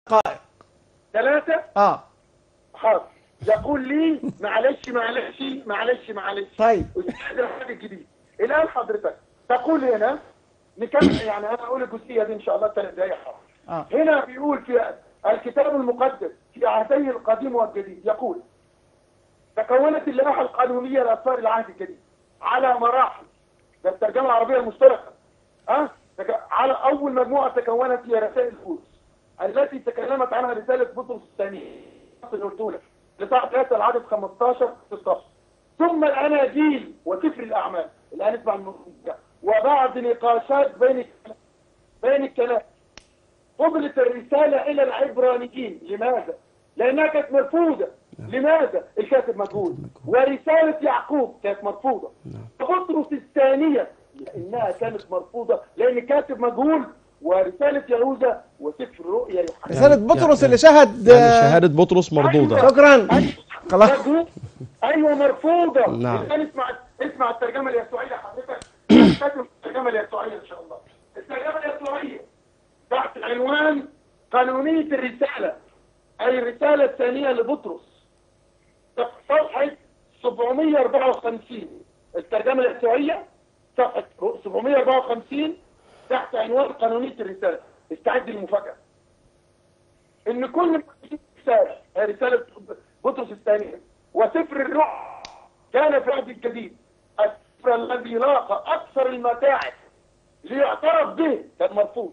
دقائق. 3. اه حاضر. يقول لي معلش معلش معلش معلش. طيب استاذ الحاجة الجديد الآن حضرتك تقول هنا نكمل، يعني أنا أقول الجزئية دي إن شاء الله 3 دقايق. هنا بيقول في الكتاب المقدس في عهدي القديم والجديد، يقول تكونت اللائحة القانونية لأسفار العهد الجديد على مراحل. ده الترجمة العربية المشتركة. على أول مجموعة تكونت هي رسائل بولس التي تكلمت عنها رسالة بطرس الثانية الأولى لصح 3 العدد 15 16. ثم الأناجيل وسفر الأعمال. الآن اسمع الموضوع. وبعد نقاشات بين الكلام قبلت الرسالة إلى العبرانيين. لماذا؟ لأنها كانت مرفوضة. لماذا؟ الكاتب مجهول. ورسالة يعقوب كانت مرفوضة. بطرس الثانية لأنها كانت مرفوضة لأن كاتب مجهول. ورسالة يهوذا وسفر رؤيا يوحنا. رسالة بطرس اللي شهد يعني شهادة بطرس مردودة. أيوة. شكرا. خلاص. أيوة مرفوضة. نعم. الآن اسمع الترجمة اليسوعية حضرتك. كاتب الترجمة اليسوعية إن شاء الله. الترجمة اليسوعية تحت عنوان قانونية الرسالة، أي الرسالة الثانية لبطرس، صفحة 754. الترجمة اليسوعية صفحة 754 تحت عنوان قانونية الرسالة. استعد للمفاجأة إن كل رسالة هي رسالة بطرس الثانية وسفر الرؤيا كان في العهد الجديد السفر الذي لاقى أكثر المتاعب ليعترف به كان مرفوض.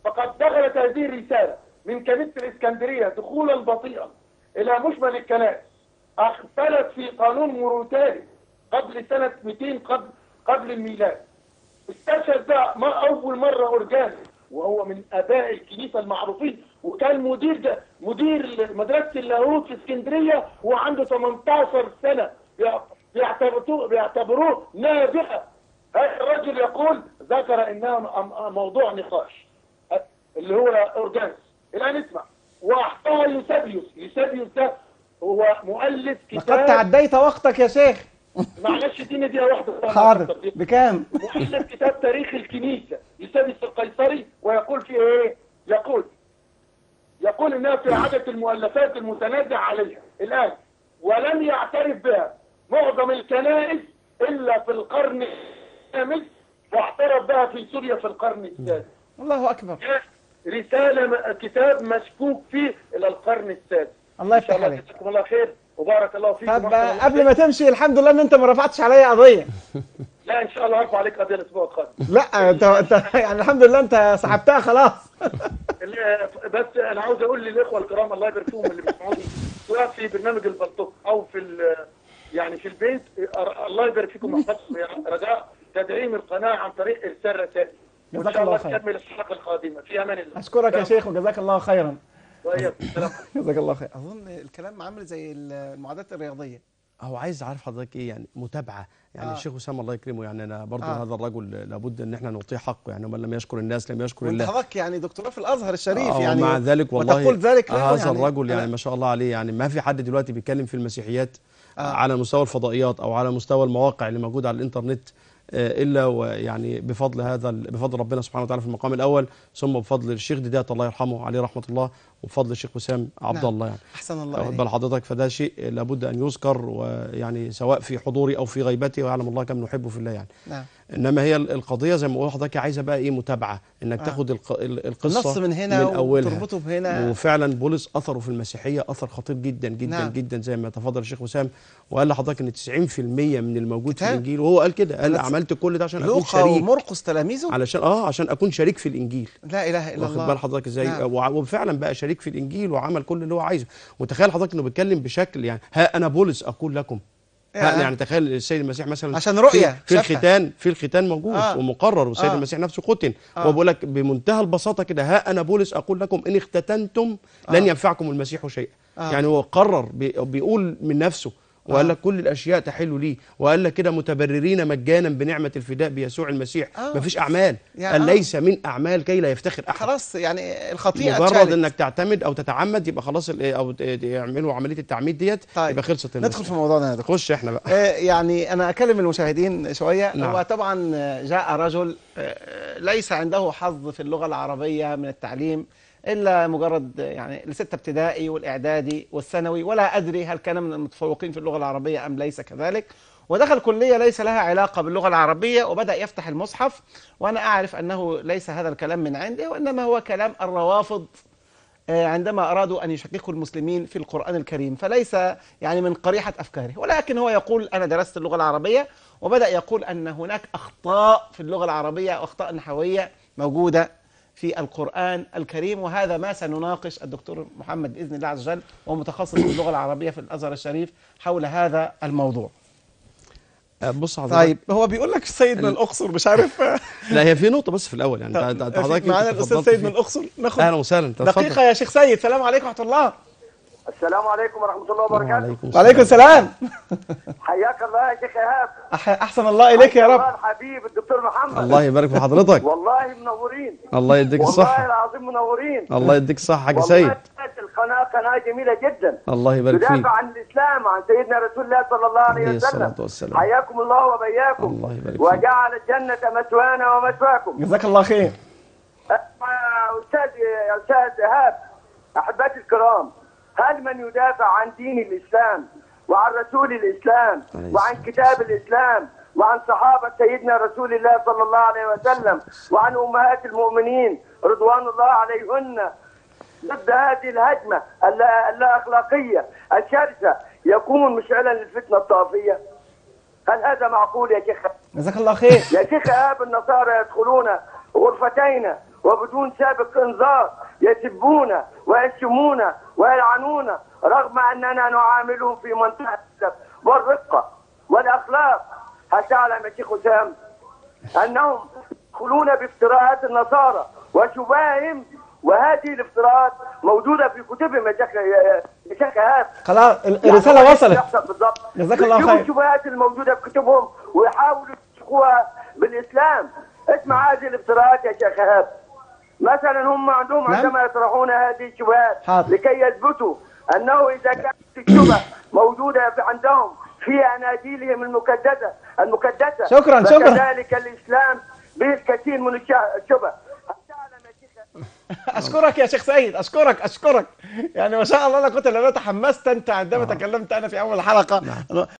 فقد دخلت هذه الرسالة من كنيسة الإسكندرية دخولا بطيئا إلى مشمل الكنائس. اختلت في قانون موريتاني قبل سنة 200 قبل الميلاد. استشهد ده أول مرة أورجاني وهو من آباء الكنيسة المعروفين، وكان مدير مدرسة اللاهوت في اسكندرية وعنده 18 سنة. بيعتبروه نابغة. هذا الرجل يقول ذكر انها موضوع نقاش اللي هو اورجانس. الان اسمع. واحطها يوسابيوس ده هو مؤلف كتاب. لقد تعديت وقتك يا شيخ. معلش اديني دقيقة واحدة. حاضر. بكام؟ مؤلف كتاب تاريخ الكنيسة يوسابيوس القيصري، ويقول فيه ايه؟ يقول انها في عدد المؤلفات المتنازع عليها الان، ولم يعترف بها معظم الكنائس الا في القرن الخامس، واعترف بها في سوريا في القرن السادس. الله اكبر. رسالة كتاب مشكوك فيه الى القرن السادس. الله يفتح عليك. جزاكم الله خير وبارك الله فيكم. طب قبل ما تمشي الحمد لله ان انت ما رفعتش عليا قضيه. لا ان شاء الله هرفع عليك قضيه الاسبوع القادم. لا انت يعني الحمد لله انت سحبتها خلاص. بس انا عاوز اقول للاخوه الكرام الله يبارك فيهم اللي بيسمعوني سواء في برنامج البلطوك او في يعني في البيت، الله يبارك فيكم ويحفظكم يا رجاء تدعيم القناه عن طريق ارسال رسائل. جزاك الله خير. نكمل الحلقه القادمه في امان الله. اشكرك يا شيخ وجزاك الله خيرا. طيب جزاك الله خير. اظن الكلام عامل زي المعادلات الرياضيه. هو عايز عارف حضرتك ايه يعني متابعه يعني. الشيخ وسام الله يكرمه يعني انا برضه هذا الرجل لابد ان احنا نعطيه حقه يعني. ومن لم يشكر الناس لم يشكر الله. حضرتك يعني دكتوراه في الازهر الشريف يعني. ومع ذلك والله وتقول ذلك هذا يعني الرجل يعني ما شاء الله عليه يعني. ما في حد دلوقتي بيتكلم في المسيحيات على مستوى الفضائيات او على مستوى المواقع اللي موجوده على الانترنت الا ويعني بفضل ربنا سبحانه وتعالى في المقام الاول، ثم بفضل الشيخ ديدات الله يرحمه عليه رحمه الله، وبفضل الشيخ وسام عبد الله يعني. احسن الله واخد بال حضرتك. فده شيء لابد ان يذكر، ويعني سواء في حضوري او في غيبتي، ويعلم الله كم نحبه في الله يعني. نعم. انما هي القضيه زي ما بقول لحضرتك عايزه بقى ايه متابعه، انك تاخد القصه النص من هنا من اولها وتربطه بهنا. وفعلا بولس اثره في المسيحيه اثر خطير جدا جدا جدا زي ما تفضل الشيخ وسام وقال لحضرتك ان 90% من الموجود في الانجيل، وهو قال كده، قال عملت كل ده عشان اكون شريك. ومرقس تلاميذه عشان اكون شريك في الانجيل. لا اله الا الله. واخد بال حضرتك ازاي؟ وفعلا بقى شريك في الانجيل وعمل كل اللي هو عايزه. وتخيل حضرتك انه بيتكلم بشكل يعني ها انا بولس اقول لكم. يعني تخيل السيد المسيح مثلا عشان رؤيه في الختان موجود ومقرر، والسيد المسيح نفسه ختن. هو بيقول لك بمنتهى البساطه كده ها انا بولس اقول لكم ان اختتنتم لن ينفعكم المسيح شيئا. يعني هو قرر بيقول من نفسه وقال لك كل الاشياء تحل لي، وقال لك كده متبررين مجانا بنعمه الفداء بيسوع المسيح. مفيش اعمال يعني قال ليس من اعمال كي لا يفتخر احد. خلاص يعني الخطيئه مجرد انك تعتمد او تتعمد يبقى خلاص، او يعملوا عمليه التعميد ديت. طيب. يبقى خلصت. ندخل في موضوعنا يا دكتور. خش احنا بقى. يعني انا اكلم المشاهدين شويه. نعم. هو طبعا جاء رجل ليس عنده حظ في اللغه العربيه من التعليم، إلا مجرد يعني لستة ابتدائي والإعدادي والثانوي، ولا أدري هل كان من المتفوقين في اللغة العربية أم ليس كذلك. ودخل كلية ليس لها علاقة باللغة العربية وبدأ يفتح المصحف، وأنا أعرف أنه ليس هذا الكلام من عندي، وإنما هو كلام الروافض عندما أرادوا أن يشككوا المسلمين في القرآن الكريم، فليس يعني من قريحة أفكاره، ولكن هو يقول أنا درست اللغة العربية، وبدأ يقول أن هناك أخطاء في اللغة العربية وأخطاء نحوية موجودة في القرآن الكريم. وهذا ما سنناقش الدكتور محمد بإذن الله عز وجل، ومتخصص في اللغة العربية في الأزهر الشريف، حول هذا الموضوع. بص حضرتك، طيب هو بيقول لك السيد من الأقصر، مش عارف. لا هي في نقطة بس في الأول، يعني حضرتك معانا الأستاذ سيد من الأقصر، ناخد أهلا وسهلا. دقيقة يا شيخ سيد. السلام عليكم ورحمة الله. السلام عليكم ورحمة الله وبركاته. وعليكم السلام. حياك الله يا شيخ إيهاب. أحسن الله إليك يا رب. الله الحبيب الدكتور محمد. الله يبارك في حضرتك. والله منورين. الله يديك الصحة. والله العظيم منورين. الله يديك الصحة حاج سيد. القناة قناة جميلة جدا. الله يبارك فيك. تدافع عن الإسلام، عن سيدنا رسول الله صلى الله عليه وسلم. حياكم الله وبياكم. الله يبارك فيك. وجعل الجنة مثوانا ومثواكم. جزاك الله خير. يا أستاذ إيهاب، أحبتي الكرام، هل من يدافع عن دين الإسلام وعن رسول الإسلام وعن كتاب الإسلام وعن صحابة سيدنا رسول الله صلى الله عليه وسلم وعن أمهات المؤمنين رضوان الله عليهن ضد هذه الهجمة اللا أخلاقية الشرسة يكون مشعلا للفتنة الطائفية؟ هل هذا معقول يا شيخ؟ جزاك الله خير. يا شيخ إيهاب، النصارى يدخلون غرفتين وبدون سابق انذار يسبون ويشتمون ويلعنون، رغم اننا نعاملهم في منتهى الادب والرقه والاخلاق. هل تعلم يا شيخ حسام انهم يدخلون بافتراءات النصارى وشبههم، وهذه الافتراءات موجوده في كتبهم يا شيخ إيهاب. خلاص الرساله وصلت. جزاك الله خير. الشبهات الموجوده في كتبهم ويحاولوا يشكوها بالاسلام. اسمع هذه الافتراءات يا شيخ إيهاب. مثلا هم عندهم عندما يطرحون هذه الشبهات لكي يثبتوا انه اذا كانت الشبهه موجوده عندهم في اناجيلهم المكدسه شكرا فكذلك الاسلام به الكثير من الشبه. اشكرك يا شيخ سيد، اشكرك يعني ما شاء الله، انا كنت تحمست انت عندما تكلمت انا في اول حلقه.